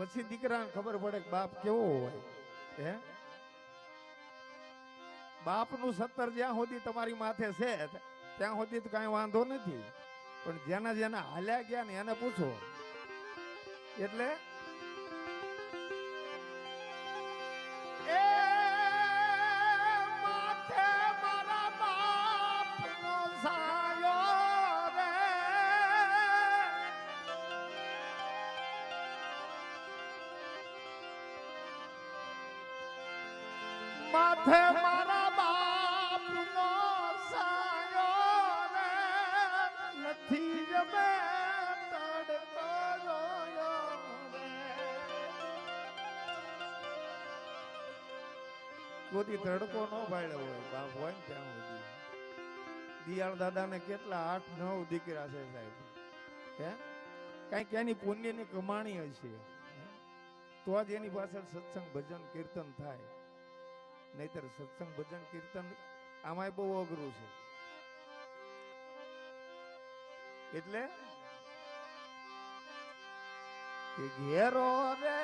પછી દીકરાને ખબર પડે કે બાપ કેવો હોય. હે બાપનું 70 જ્યાં સુધી તમારી માથે છે ત્યાં સુધી તો કાંઈ વાંધો નથી, પણ જેના જેના હાલ્યા ગયા ને એને પૂછો. એટલે માથે મારા બાપનો સાયો રે, નથી જ મેં તડકો જોયો રે. કોઈ તડકો ન ભાળ્યો હોય બાપ હોય ને ત્યાં સુધી. દિયાળ દાદાને કેટલા 8-9 દીકરા છે સાહેબ. હે કઈક એની પુણ્યની કમાણી હશે તો જ એની પાછળ સત્સંગ ભજન કીર્તન થાય, નહીતર સત્સંગ ભજન કીર્તન આમાંય બહુ અઘરું છે. એટલે કે ઘેરો રે